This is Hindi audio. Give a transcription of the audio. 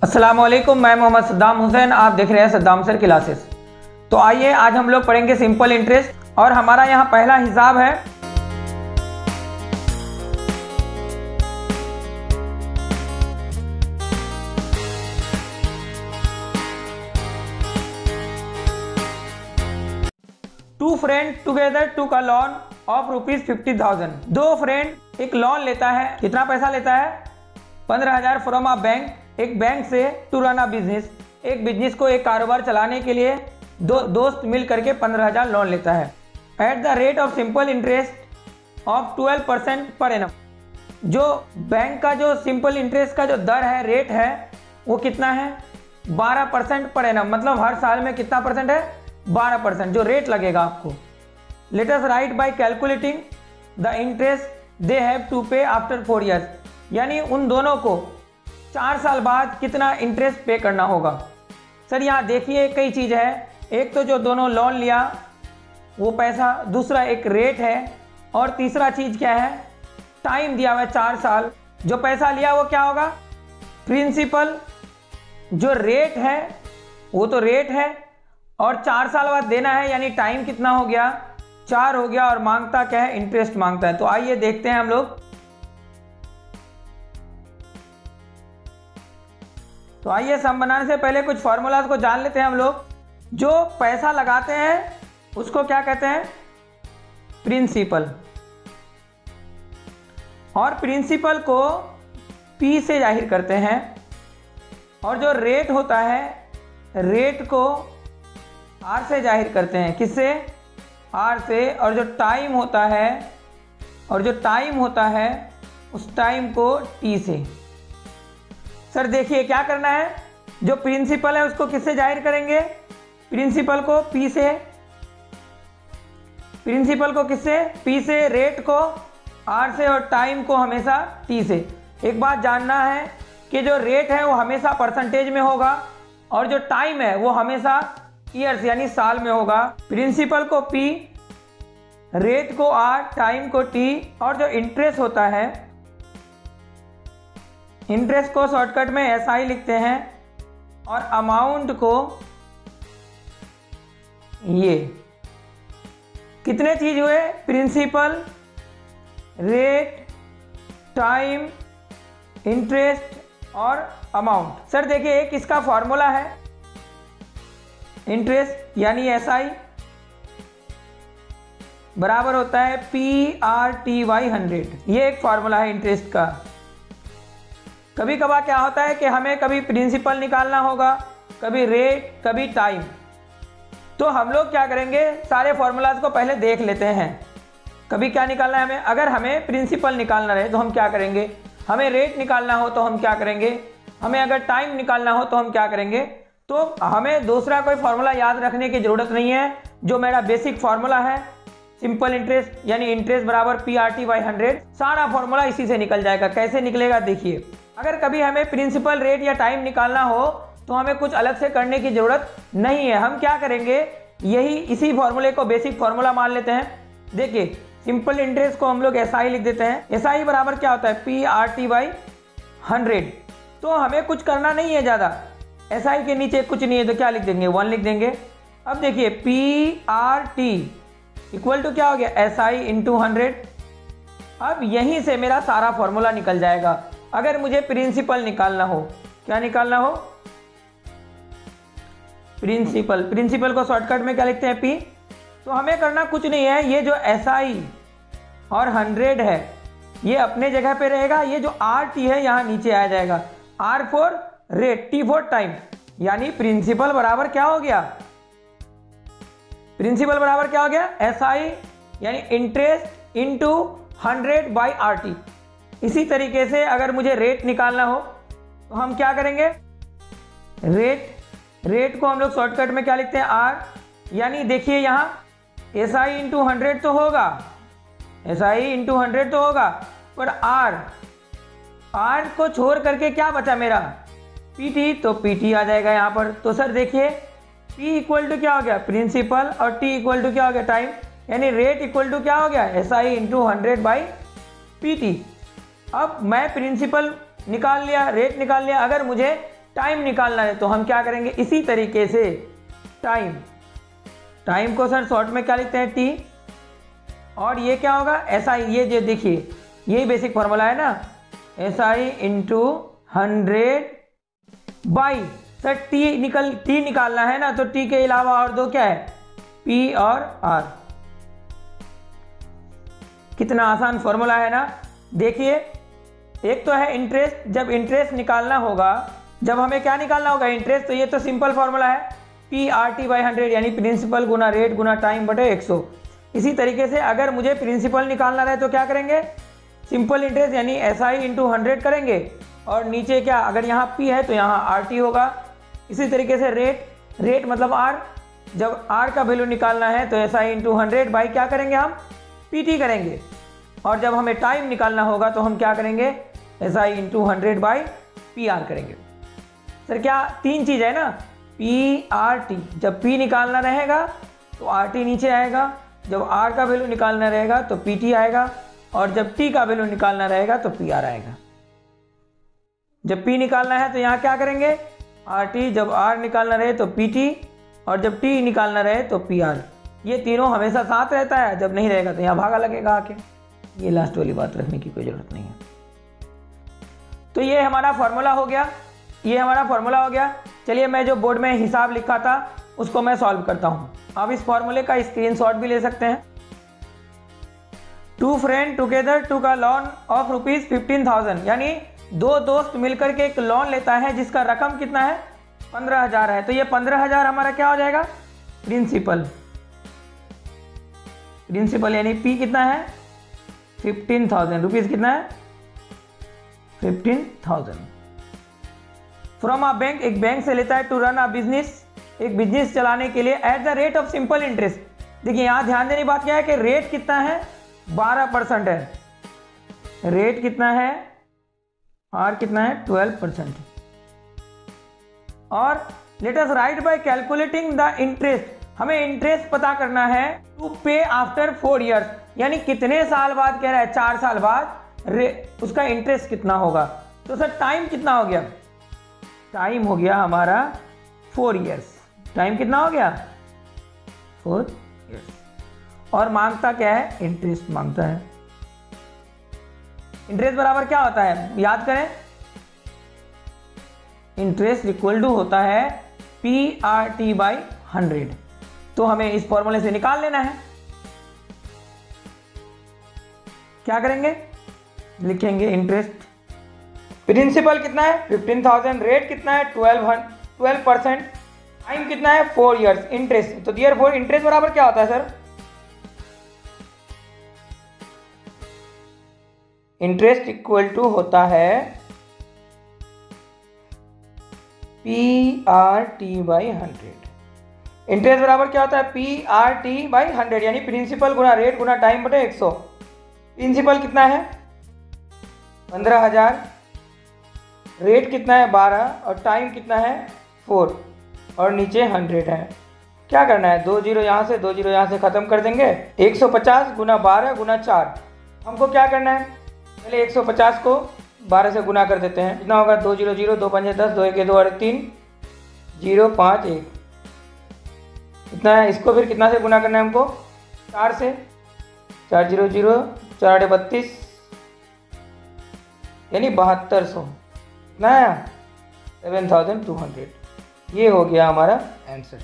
अस्सलामुअलैकुम, मैं मोहम्मद सद्दाम हुसैन। आप देख रहे हैं सद्दाम सर क्लासेस। तो आइए आज हम लोग पढ़ेंगे सिंपल इंटरेस्ट और हमारा यहाँ पहला हिसाब है टू फ्रेंड टुगेदर टूक अ लोन ऑफ ₹50,000। दो फ्रेंड एक लोन लेता है। कितना पैसा लेता है? 15,000 फ्रॉम अ बैंक, एक बैंक से, टू रन अ बिजनेस, एक बिजनेस को, एक कारोबार चलाने के लिए दो दोस्त मिल करके 15,000 लोन लेता है at the rate of simple interest of 12% per annum. जो बैंक का जो सिंपल इंटरेस्ट का जो दर है, रेट है, वो कितना है? 12% पर एनम। मतलब हर साल में कितना परसेंट है? 12% जो रेट लगेगा आपको। Let us right by calculating the interest they have to pay after 4 years. यानी उन दोनों को 4 साल बाद कितना इंटरेस्ट पे करना होगा। सर यहाँ देखिए कई चीज़ है। एक तो जो दोनों लोन लिया वो पैसा, दूसरा एक रेट है, और तीसरा चीज़ क्या है? टाइम दिया हुआ है 4 साल। जो पैसा लिया वो क्या होगा? प्रिंसिपल। जो रेट है वो तो रेट है, और 4 साल बाद देना है, यानी टाइम कितना हो गया? 4 हो गया। और मांगता क्या है? इंटरेस्ट मांगता है। तो आइए देखते हैं हम लोग। तो आइए सम बनाने से पहले कुछ फार्मूलाज को जान लेते हैं हम लोग। जो पैसा लगाते हैं उसको क्या कहते हैं? प्रिंसिपल। और प्रिंसिपल को P से जाहिर करते हैं। और जो रेट होता है, रेट को R से जाहिर करते हैं। किससे? R से। और जो टाइम होता है, उस टाइम को T से। सर देखिए क्या करना है। जो प्रिंसिपल है उसको किससे जाहिर करेंगे? प्रिंसिपल को P से। प्रिंसिपल को किससे? P से। रेट को R से, और टाइम को हमेशा T से। एक बात जानना है कि जो रेट है वो हमेशा परसेंटेज में होगा, और जो टाइम है वो हमेशा ईयर्स यानी साल में होगा। प्रिंसिपल को P, रेट को R, टाइम को T। और जो इंटरेस्ट होता है, इंटरेस्ट को शॉर्टकट में SI लिखते हैं, और अमाउंट को ये। कितने चीज हुए? प्रिंसिपल, रेट, टाइम, इंटरेस्ट और अमाउंट। सर देखिए एक इसका फॉर्मूला है, इंटरेस्ट यानी SI बराबर होता है PRT/100। ये एक फॉर्मूला है इंटरेस्ट का। कभी कभार क्या होता है कि हमें कभी प्रिंसिपल निकालना होगा, कभी रेट, कभी टाइम। तो हम लोग क्या करेंगे, सारे फॉर्मूलाज को पहले देख लेते हैं। कभी क्या निकालना है हमें? अगर हमें प्रिंसिपल निकालना रहे तो हम क्या करेंगे? हमें रेट निकालना हो तो हम क्या करेंगे? हमें अगर टाइम निकालना हो तो हम क्या करेंगे? तो हमें दूसरा कोई फार्मूला याद रखने की ज़रूरत नहीं है। जो मेरा बेसिक फार्मूला है, सिंपल इंटरेस्ट यानी इंटरेस्ट बराबर PRT/100, सारा फार्मूला इसी से निकल जाएगा। कैसे निकलेगा देखिए। अगर कभी हमें प्रिंसिपल, रेट या टाइम निकालना हो तो हमें कुछ अलग से करने की ज़रूरत नहीं है। हम क्या करेंगे, इसी फार्मूले को बेसिक फार्मूला मान लेते हैं। देखिए सिंपल इंटरेस्ट को हम लोग SI लिख देते हैं। SI बराबर क्या होता है? PRT/100। तो हमें कुछ करना नहीं है ज़्यादा। SI के नीचे कुछ नहीं है तो क्या लिख देंगे? 1 लिख देंगे। अब देखिए PRT इक्वल टू क्या हो गया? SI × 100। अब यहीं से मेरा सारा फॉर्मूला निकल जाएगा। अगर मुझे प्रिंसिपल निकालना हो, क्या निकालना हो? प्रिंसिपल को शॉर्टकट में क्या लिखते हैं? P। तो हमें करना कुछ नहीं है। ये जो SI और 100 है ये अपने जगह पे रहेगा। ये जो RT है यहाँ नीचे आ जाएगा। R for rate, T for time. यानी प्रिंसिपल बराबर क्या हो गया? प्रिंसिपल बराबर क्या हो गया? SI यानी इंटरेस्ट इंटू 100/RT। इसी तरीके से अगर मुझे रेट निकालना हो तो हम क्या करेंगे? रेट को हम लोग शॉर्टकट में क्या लिखते हैं? R। यानी देखिए यहाँ SI × 100 तो होगा, SI × 100 तो होगा, पर R को छोड़ करके क्या बचा मेरा? PT। तो PT आ जाएगा यहाँ पर। तो सर देखिए P इक्वल टू क्या हो गया? प्रिंसिपल, और T इक्वल टू क्या हो गया? टाइम। यानी रेट इक्वल टू क्या हो गया? SI × 100/PT। अब मैं प्रिंसिपल निकाल लिया, रेट निकाल लिया। अगर मुझे टाइम निकालना है तो हम क्या करेंगे, इसी तरीके से टाइम को सर शॉर्ट में क्या लिखते हैं, टी, और ये क्या होगा, SI, ये जो देखिए यही बेसिक फॉर्मूला है ना, SI into 100 by, sir T निकालना है ना, तो टी के अलावा और दो क्या है, P और R। कितना आसान फॉर्मूला है ना। देखिए एक तो है इंटरेस्ट, जब इंटरेस्ट निकालना होगा, जब हमें क्या निकालना होगा, इंटरेस्ट, तो ये तो सिंपल फॉर्मूला है, PRT/100 यानी प्रिंसिपल गुना रेट गुना टाइम बटे 100। इसी तरीके से अगर मुझे प्रिंसिपल निकालना रहे तो क्या करेंगे, सिंपल इंटरेस्ट यानी SI इंटू 100 करेंगे, और नीचे क्या, अगर यहाँ P है तो यहाँ RT होगा। इसी तरीके से रेट मतलब R, जब R का वैल्यू निकालना है तो SI इंटू 100 बाई क्या करेंगे, हम PT करेंगे, और जब हमें टाइम निकालना होगा तो हम क्या करेंगे, SI इंटू 100 बाई PR करेंगे। सर क्या तीन चीज़ है ना, PRT, जब P निकालना रहेगा तो RT नीचे आएगा, जब R का वैल्यू निकालना रहेगा तो PT आएगा, और जब T का वैल्यू निकालना रहेगा तो PR आएगा। जब P निकालना है तो यहाँ क्या करेंगे, RT, जब R निकालना रहे तो PT, और जब T निकालना रहे तो PR। ये तीनों हमेशा साथ रहता है, जब नहीं रहेगा तो यहाँ भागा लगेगा आके। ये लास्ट वाली बात रखने की कोई ज़रूरत नहीं है। तो ये हमारा फॉर्मूला हो गया, चलिए मैं जो बोर्ड में हिसाब लिखा था उसको मैं सॉल्व करता हूँ। आप इस फॉर्मूले का स्क्रीनशॉट भी ले सकते हैं। 2 friend together took a loan of ₹15,000, यानी दो दोस्त मिलकर के एक लोन लेता है जिसका रकम कितना है, 15,000 है। तो ये 15,000 हमारा क्या हो जाएगा, प्रिंसिपल यानी P कितना है, 15,000 रुपीज़, कितना है 15,000 फ्रॉम अ बैंक, एक बैंक से लेता है, टू रन अ बिजनेस, एक बिजनेस चलाने के लिए, at the rate of simple interest. देखिए यहाँ ध्यान देने की बात क्या है कि रेट कितना है, 12% है, रेट कितना है, R कितना है, 12%। और late us right by calculating the interest, हमें इंटरेस्ट पता करना है, टू पे आफ्टर 4 ईयर्स, यानी कितने साल बाद कह रहा है, 4 साल बाद उसका इंटरेस्ट कितना होगा। तो सर टाइम कितना हो गया, टाइम हो गया हमारा 4 ईयर्स, टाइम कितना हो गया, 4 ईयर्स। और मांगता क्या है, इंटरेस्ट मांगता है। इंटरेस्ट बराबर क्या होता है, याद करें, इंटरेस्ट इक्वल टू होता है PRT/100। तो हमें इस फॉर्मूले से निकाल लेना है। क्या करेंगे, लिखेंगे इंटरेस्ट, प्रिंसिपल कितना है 15,000, रेट कितना है 12%, टाइम कितना है 4 ईयर्स, इंटरेस्ट, तो देयरफॉर इंटरेस्ट बराबर क्या होता है सर, इंटरेस्ट इक्वल टू होता है PRT/100। इंटरेस्ट बराबर क्या होता है, PRT/100 यानी प्रिंसिपल गुना रेट गुना टाइम बटे 100। प्रिंसिपल कितना है 15,000, रेट कितना है 12, और टाइम कितना है 4, और नीचे 100 है। क्या करना है, 2 जीरो यहाँ से 2 जीरो यहाँ से ख़त्म कर देंगे, 150 गुना 12 गुना 4। हमको क्या करना है, पहले 150 को 12 से गुना कर देते हैं, कितना होगा, 2 0 0, 2 5 10, 2 1 2 और 3 0 5 1, इतना है। इसको फिर कितना से गुना करना है हमको, 4 से, 4 0 0, 4 8 32, यानी 7200, कितना है 7200। ये हो गया हमारा आंसर।